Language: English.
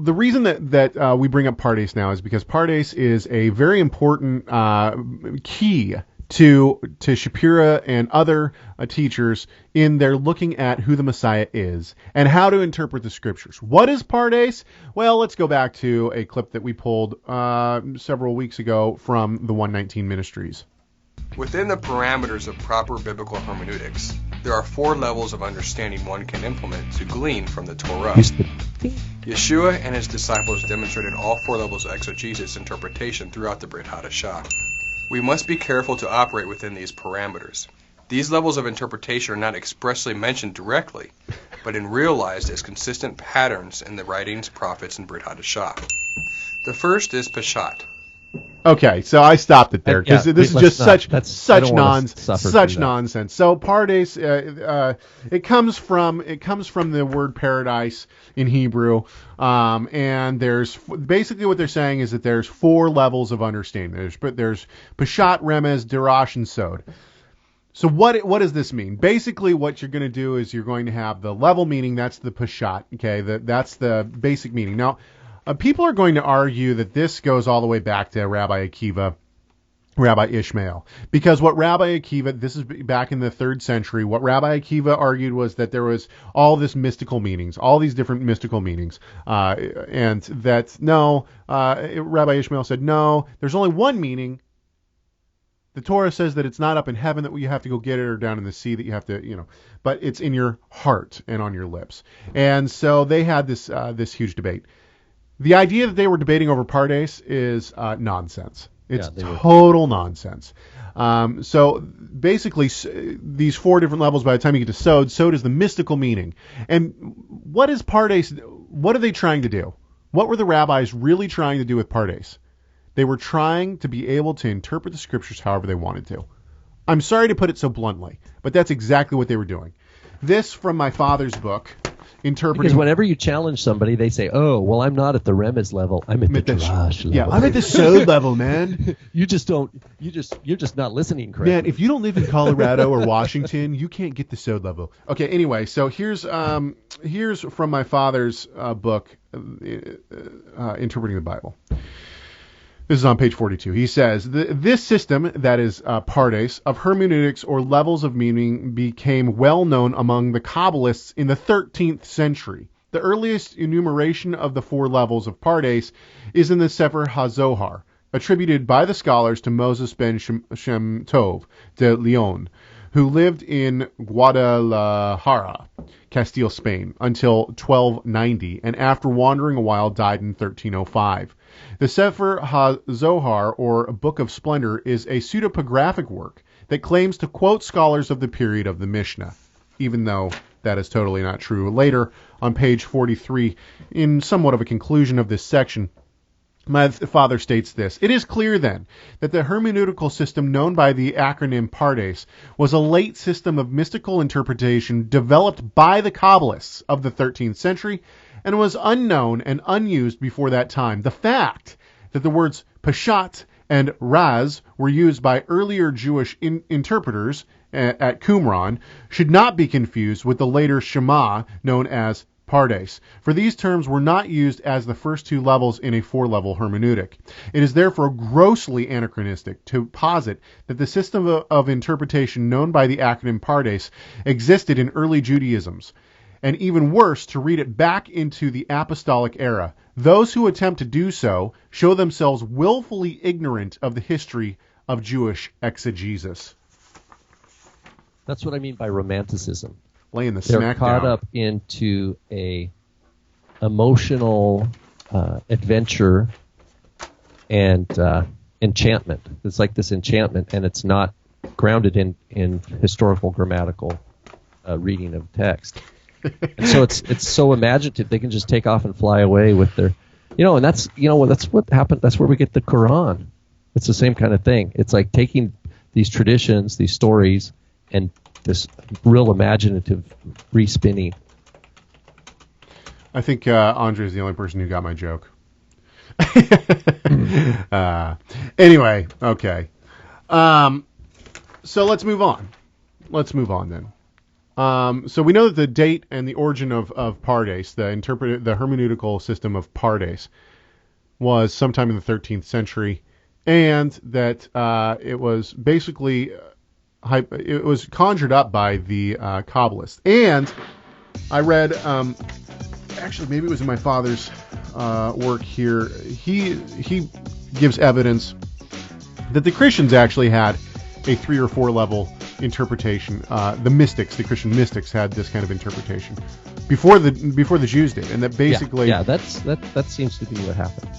the reason that we bring up Pardes now is because Pardes is a very important key to Shapira and other teachers in their looking at who the Messiah is and how to interpret the scriptures. What is Pardes? Well, let's go back to a clip that we pulled several weeks ago from the 119 Ministries. Within the parameters of proper biblical hermeneutics, there are 4 levels of understanding one can implement to glean from the Torah. Yeshua and his disciples demonstrated all 4 levels of exegesis interpretation throughout the Brit Hadashah. We must be careful to operate within these parameters. These levels of interpretation are not expressly mentioned directly, but realized as consistent patterns in the writings, prophets, and Brit Hadashah. The first is Peshat. Okay, so I stopped it there because this is just such nonsense. So Pardes, it comes from the word paradise in Hebrew, and there's basically what they're saying is that there's 4 levels of understanding. There's Peshat, Remez, Dirash, and Sod. So what does this mean? Basically, what you're going to do is you're going to have the level meaning. That's the Peshat. Okay, that's the basic meaning. Now, people are going to argue that this goes all the way back to Rabbi Akiva, Rabbi Ishmael. Because what Rabbi Akiva, this is back in the 3rd century, what Rabbi Akiva argued was that there was all this mystical meanings, all these different mystical meanings. And that, Rabbi Ishmael said, no, there's only one meaning. The Torah says that it's not up in heaven that you have to go get it or down in the sea that you have to, but it's in your heart and on your lips. And so they had this huge debate. The idea that they were debating over Pardes is nonsense. It's total nonsense. So basically, these 4 different levels, by the time you get to Sod is the mystical meaning. And what is Pardes? What are they trying to do? What were the rabbis really trying to do with Pardes? They were trying to be able to interpret the scriptures however they wanted to. I'm sorry to put it so bluntly, but that's exactly what they were doing. This from my father's book. Because whenever you challenge somebody, they say, "Oh, well, I'm not at the Remez level. I'm at the Dirash level." Yeah, I'm at the Sod level, man. You're just not listening correctly. Man, if you don't live in Colorado or Washington, you can't get the Sod level. Okay, anyway, so here's from my father's book, Interpreting the Bible. This is on page 42. He says, this system, that is Pardes, of hermeneutics or levels of meaning became well known among the Kabbalists in the 13th century. The earliest enumeration of the 4 levels of Pardes is in the Sefer HaZohar, attributed by the scholars to Moses ben Shem Tov de Leon, who lived in Guadalajara, Castile, Spain, until 1290, and after wandering a while died in 1305. The Sefer HaZohar, or Book of Splendor, is a pseudepigraphic work that claims to quote scholars of the period of the Mishnah, even though that is totally not true. Later, on page 43, in somewhat of a conclusion of this section, my father states this: "It is clear, then, that the hermeneutical system known by the acronym Pardes was a late system of mystical interpretation developed by the Kabbalists of the 13th century and was unknown and unused before that time. The fact that the words Peshat and Raz were used by earlier Jewish interpreters at Qumran should not be confused with the later Shema known as Pardes, for these terms were not used as the first 2 levels in a 4-level hermeneutic. It is therefore grossly anachronistic to posit that the system of interpretation known by the acronym Pardes existed in early Judaisms, and even worse, to read it back into the apostolic era. Those who attempt to do so show themselves willfully ignorant of the history of Jewish exegesis." That's what I mean by romanticism. Laying the They're smack caught down. up into a emotional adventure and enchantment. It's like this enchantment, and it's not grounded in historical grammatical reading of text. And so it's so imaginative. They can just take off and fly away with their, and that's what happened. That's where we get the Quran. It's the same kind of thing. It's like taking these traditions, these stories, and this real imaginative respinning. I think Andre is the only person who got my joke. Anyway, okay. So let's move on. Let's move on then. So we know that the date and the origin of Pardes, the hermeneutical system of Pardes, was sometime in the 13th century, and that it was basically it was conjured up by the Kabbalists. And I read, actually, maybe it was in my father's work here. He gives evidence that the Christians actually had a 3 or 4 level interpretation. The Christian mystics had this kind of interpretation before the Jews did, and that basically that seems to be what happened.